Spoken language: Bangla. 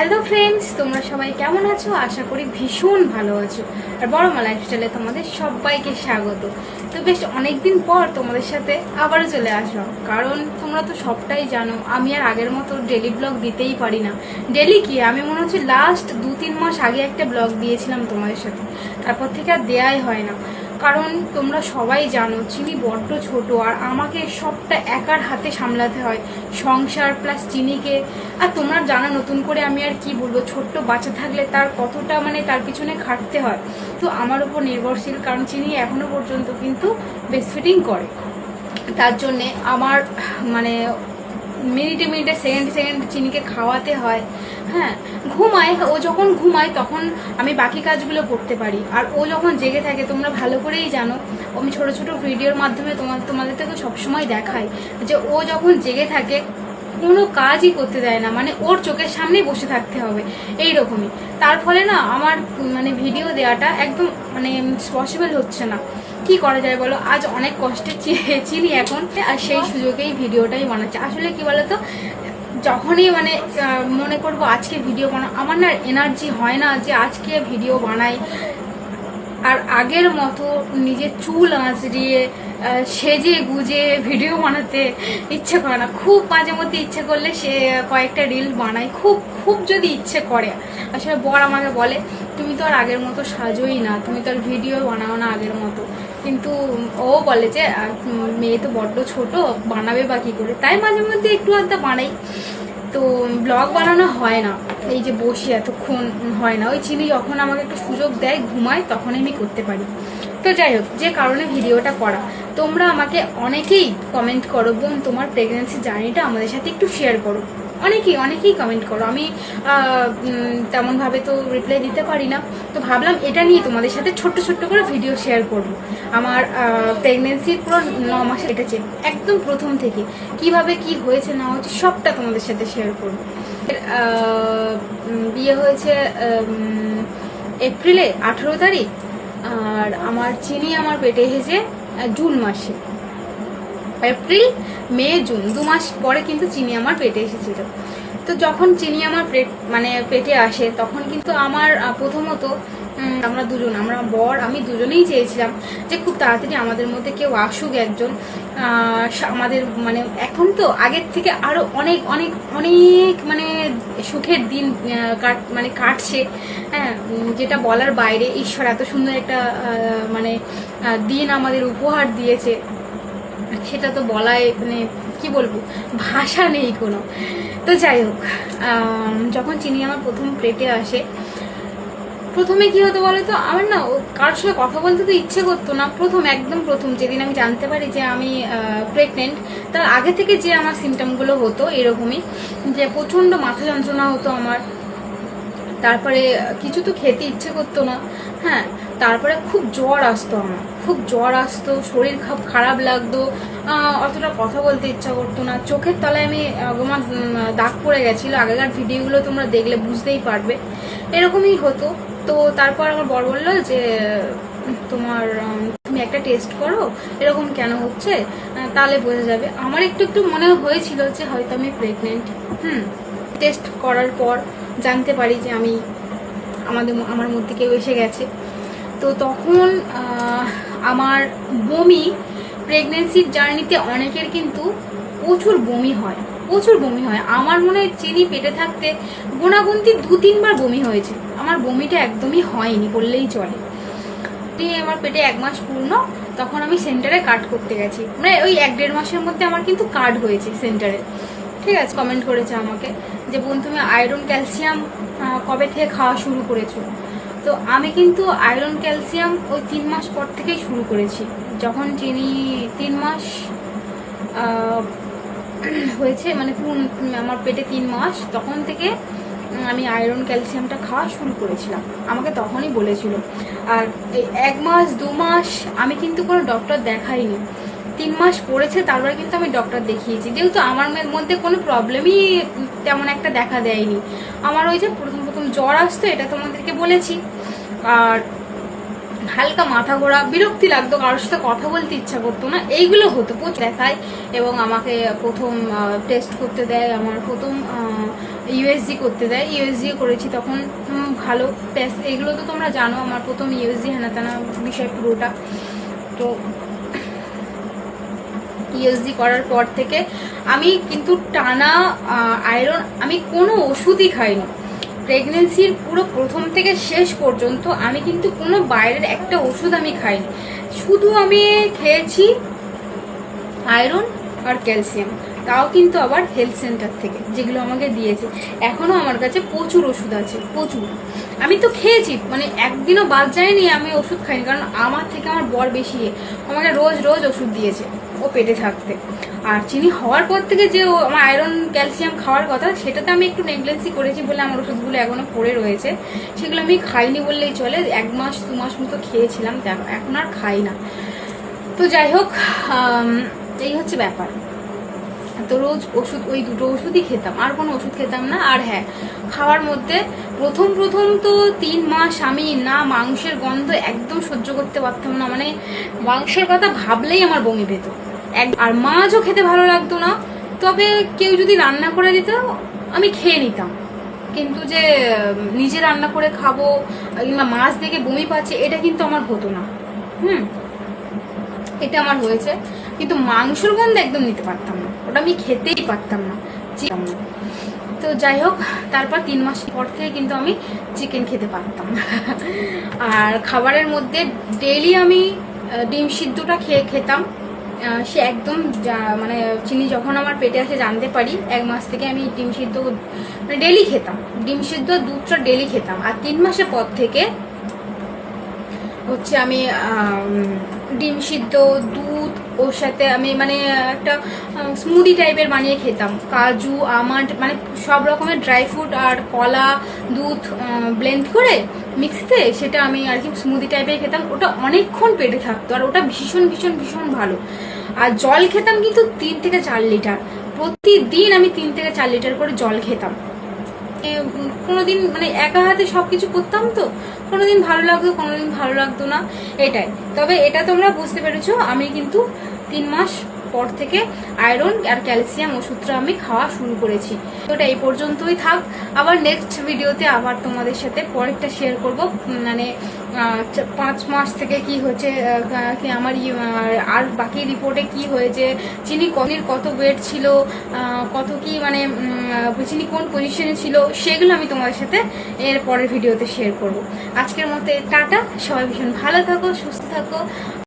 হ্যালো ফ্রেন্ডস, তোমরা সবাই কেমন আছো? আশা করি ভীষণ ভালো আছো। আর বড়মা লাইফস্টাইলে তোমাদের সবাইকে স্বাগত। তো বেশ অনেকদিন পর তোমাদের সাথে আবারও চলে আসলাম, কারণ তোমরা তো সবটাই জানো আমি আর আগের মতো ডেলি ব্লগ দিতেই পারি না। ডেলি কি, আমি মনে হচ্ছে লাস্ট 2-3 মাস আগে একটা ব্লগ দিয়েছিলাম তোমাদের সাথে, তারপর থেকে আর দেয়াই হয় না। কারণ তোমরা সবাই জানো চিনি বড্ড ছোট, আর আমাকে সবটা একার হাতে সামলাতে হয়, সংসার প্লাস চিনিকে। আর তোমরা জানো নতুন করে আমি আর কি বলবো, ছোট্ট বাচ্চা থাকলে তার কতটা তার পিছনে খাটতে হয়। তো আমার উপর নির্ভরশীল, কারণ চিনি এখনো পর্যন্ত কিন্তু ব্রেস্ট ফিডিং করে। তার জন্যে আমার মিনিটে মিনিটে সেকেন্ড সেকেন্ড চিনিকে খাওয়াতে হয়। হ্যাঁ, ঘুমায়, ও যখন ঘুমায় তখন আমি বাকি কাজগুলো করতে পারি, আর ও যখন জেগে থাকে তোমরা ভালো করেই জানো। আমি ছোট ছোট ভিডিওর মাধ্যমে তোমাদেরকে তো সবসময় দেখাই যে ও যখন জেগে থাকে কোনো কাজই করতে দেয় না, ওর চোখের সামনেই বসে থাকতে হবে এইরকমই। তার ফলে না আমার ভিডিও দেওয়াটা একদম পসিবল হচ্ছে না। কি করা যায় বলো? আজ অনেক কষ্টে চিনি এখন, আর সেই সুযোগেই ভিডিওটাই বানাচ্ছে। আসলে কি বলতো, যখনই মনে করবো আজকে ভিডিও বানাও, আমার না এনার্জি হয় না যে আজকে ভিডিও বানাই। আর আগের মতো নিজের চুল আঁচড়িয়ে সেজে গুজে ভিডিও বানাতে ইচ্ছে করে না। খুব মাঝে মধ্যে ইচ্ছে করলে সে কয়েকটা রিল বানাই, খুব খুব যদি ইচ্ছে করে। আসলে বর আমাকে বলে তুমি তো আর আগের মতো সাজোই না, তুমি তো আর ভিডিও বানাও না আগের মতো। কিন্তু ও বলে যে মেয়ে তো বড্ড ছোট, বানাবে বা কী করে। তাই মাঝে মধ্যে একটু আধটা বানাই। তো ব্লগ বানানো হয় না, এই যে বসে এতক্ষণ হয় না। ওই চিনি যখন আমাকে একটু সুযোগ দেয় ঘুমায় তখন আমি করতে পারি। তো যাই হোক, যে কারণে ভিডিওটা করা। তোমরা আমাকে অনেকেই কমেন্ট করো, বোন তোমার প্রেগনেন্সি জার্নিটা আমাদের সাথে একটু শেয়ার করো। অনেকেই কমেন্ট করো। আমি তেমনভাবে তো রিপ্লাই দিতে পারি না, তো ভাবলাম এটা নিয়ে তোমাদের সাথে ছোট্ট ছোট্ট করে ভিডিও শেয়ার করব। আমার প্রেগনেন্সির পুরো 9 মাসে কেটেছে, একদম প্রথম থেকে কিভাবে কি হয়েছে না হয়েছে সবটা তোমাদের সাথে শেয়ার করব। বিয়ে হয়েছে এপ্রিলে 18 তারিখ, আর আমার চিনি আমার পেটে এসেছে জুন মাসে। এপ্রিল, মে, জুন 2 মাস পরে কিন্তু চিনি আমার পেটে এসেছিল। তো যখন চিনি আমার পেটে আসে তখন কিন্তু আমার প্রথমত আমরা দুজন, আমরা বর আমি দুজনেই চেয়েছিলাম যে খুব তাড়াতাড়ি আমাদের মধ্যে কেউ আসুক একজন। আমাদের এখন তো আগের থেকে আরো অনেক অনেক অনেক সুখের দিন কাটছে। হ্যাঁ, যেটা বলার বাইরে। ঈশ্বর এত সুন্দর একটা দিন আমাদের উপহার দিয়েছে, সেটা তো বলায় কি বলবো, ভাষা নেই কোনো। তো যাই হোক, যখন চিনি আমার প্রথম পেটে আসে, প্রথমে কি হতো বলো তো, আমার না কারোর সাথে কথা বলতে তো ইচ্ছে করতো না। একদম প্রথম যেদিন আমি জানতে পারি যে আমি প্রেগনেন্ট, তার আগে থেকে যে আমার সিমটমগুলো হতো এরকমই, যে প্রচণ্ড মাথা যন্ত্রণা হতো আমার। তারপরে কিছু তো খেতে ইচ্ছে করতো না। হ্যাঁ, তারপরে খুব জ্বর আসতো, শরীর খুব খারাপ লাগতো, অতটা কথা বলতে ইচ্ছা করতো না। চোখের তলায় আমার দাগ পড়ে গেছিলো, আগেকার ভিডিওগুলো তোমরা দেখলে বুঝতেই পারবে, এরকমই হতো। তো তারপর আমার বর বললো যে তুমি একটা টেস্ট করো, এরকম কেন হচ্ছে, তাহলে বোঝা যাবে। আমার একটু একটু মনে হয়েছিল যে হয়তো আমি প্রেগনেন্ট। টেস্ট করার পর জানতে পারি যে আমার মধ্যে কেউ এসে গেছে। তো তখন আমার বমি, প্রেগনেন্সির জার্নিতে অনেকের কিন্তু প্রচুর বমি হয়। আমার মনে হয় চিনি পেটে থাকতে গোনাগুনতি 2-3 বার বমি হয়েছে। আমার বমিটা একদমই হয়নি বললেই চলে। আমার পেটে 1 মাস পূর্ণ, তখন আমি সেন্টারে কার্ড করতে গেছি। ওই 1-1.5 মাসের মধ্যে আমার কিন্তু কার্ড হয়েছে সেন্টারে। ঠিক আছে, কমেন্ট করেছে আমাকে যে বোন তুমি আয়রন ক্যালসিয়াম কবে থেকে খাওয়া শুরু করেছো। তো আমি কিন্তু আয়রন ক্যালসিয়াম ওই 3 মাস পর থেকেই শুরু করেছি। যখন চিনি 3 মাস হয়েছে, আমার পেটে 3 মাস, তখন থেকে আমি আয়রন ক্যালসিয়ামটা খাওয়া শুরু করেছিলাম। আমাকে তখনই বলেছিল। আর এই 1 মাস 2 মাস আমি কিন্তু কোনো ডক্টর দেখাইনি। 3 মাস পড়েছে তারপরে কিন্তু আমি ডক্টর দেখিয়েছি, যেহেতু আমার মধ্যে কোনো প্রবলেমই তেমন একটা দেখা দেয়নি। আমার ওই যে প্রথম জ্বর আসতো, এটা তোমাদেরকে বলেছি। আর হালকা মাথা ঘোরা, বিরক্তি লাগতো, কারোর সাথে কথা বলতে ইচ্ছা করতো না, এইগুলো হতো। প্রচুর দেখায় এবং আমাকে প্রথম টেস্ট করতে দেয়, আমার প্রথম ইউএসজি করতে দেয়, ইউএসজি করেছি তখন ভালো টেস্ট। এগুলো তো তোমরা জানো, আমার প্রথম ইউএসজি হেনাতেনা বিষয় পুরোটা। তো ইউএসজি করার পর থেকে আমি কিন্তু টানা আয়রন, আমি কোনো ওষুধই খাইনি প্রেগনেন্সির পুরো প্রথম থেকে শেষ পর্যন্ত। আমি কিন্তু কোনো বাইরের একটা ওষুধ আমি খাইনি, শুধু আমি খেয়েছি আয়রন আর ক্যালসিয়াম, তাও কিন্তু আবার হেলথ সেন্টার থেকে যেগুলো আমাকে দিয়েছে। এখনও আমার কাছে প্রচুর ওষুধ আছে, প্রচুর। আমি তো খেয়েছি, মানে একদিনও বাদ যায়নি আমি ওষুধ খাইনি, কারণ আমার থেকে আমার বর বেশি, আমাকে রোজ রোজ ওষুধ দিয়েছে ও পেটে থাকতে। আর চিনি হওয়ার পর থেকে যে আমার আয়রন ক্যালসিয়াম খাওয়ার কথা, সেটাতে আমি একটু নেগলেন্সি করেছি বলে আমার ওষুধগুলো এখনো পড়ে রয়েছে, সেগুলো আমি খাইনি বললেই চলে। 1 মাস 2 মাস মতো খেয়েছিলাম, এখন আর খাই না। তো যাই হোক, এই হচ্ছে ব্যাপার। তো রোজ ওষুধ, ওই 2টো ওষুধই খেতাম, আর কোনো ওষুধ খেতাম না। আর হ্যাঁ, খাওয়ার মধ্যে প্রথম তো 3 মাস আমি না মাংসের গন্ধ একদম সহ্য করতে পারতাম না, মানে মাংসের কথা ভাবলেই আমার বমি পেত। আর মাছও খেতে ভালো লাগতো না, তবে কেউ যদি রান্না করে দিত আমি খেয়ে নিতাম, কিন্তু যে নিজে রান্না করে খাবো কিংবা মাছ দেখে বমি পাচ্ছে, এটা কিন্তু আমার হতো না। এটা আমার হয়েছে, কিন্তু মাংসের গন্ধ একদম নিতে পারতাম না, ওটা আমি খেতেই পারতাম না। তো যাই হোক, তারপর 3 মাস পর থেকে কিন্তু আমি চিকেন খেতে পারতাম। আর খাবারের মধ্যে ডেইলি আমি ডিম সিদ্ধটা খেতাম। সে একদম মানে চিনি যখন আমার পেটে আসে জানতে পারি, 1 মাস থেকে আমি ডিম সিদ্ধ মানে ডেইলি খেতাম, ডিম সিদ্ধ দুধটা ডেইলি খেতাম। আর 3 মাসের পর থেকে হচ্ছে আমি ডিম সিদ্ধ, দুধ, ওর সাথে আমি মানে একটা স্মুদি টাইপের বানিয়ে খেতাম, কাজু, আমন্ড, মানে সব রকমের ড্রাই ফ্রুট আর কলা, দুধ ব্লেন্ড করে মিক্সিতে, সেটা আমি আর কি স্মুদি টাইপের খেতাম। ওটা অনেকক্ষণ পেটে থাকতো, আর ওটা ভীষণ ভীষণ ভীষণ ভালো। আর জল খেতাম কিন্তু 3 থেকে 4 লিটার প্রতিদিন, আমি 3 থেকে 4 লিটার করে জল খেতাম। কোনোদিন মানে একা হাতে সবকিছু করতাম, তো কোনোদিন ভালো লাগতো, কোনোদিন ভালো লাগতো না, এটাই। তবে এটা তোমরা বুঝতে পেরেছো, আমি কিন্তু 3 মাস পর থেকে আয়রন আর ক্যালসিয়াম ওষুধটা আমি খাওয়া শুরু করেছি। তো এটা এই পর্যন্তই থাক, আবার নেক্সট ভিডিওতে আবার তোমাদের সাথে পরেরটা শেয়ার করব, মানে 5 মাস থেকে কি হচ্ছে, আমার আর বাকি রিপোর্টে কি হয়েছে, চিনি কত ওয়েট ছিল, কত কি মানে চিনি কোন পজিশনে ছিল, সেগুলো আমি তোমাদের সাথে এর পরের ভিডিওতে শেয়ার করব। আজকের মতো টাটা, সবাই ভীষণ ভালো থাকো, সুস্থ থাকো।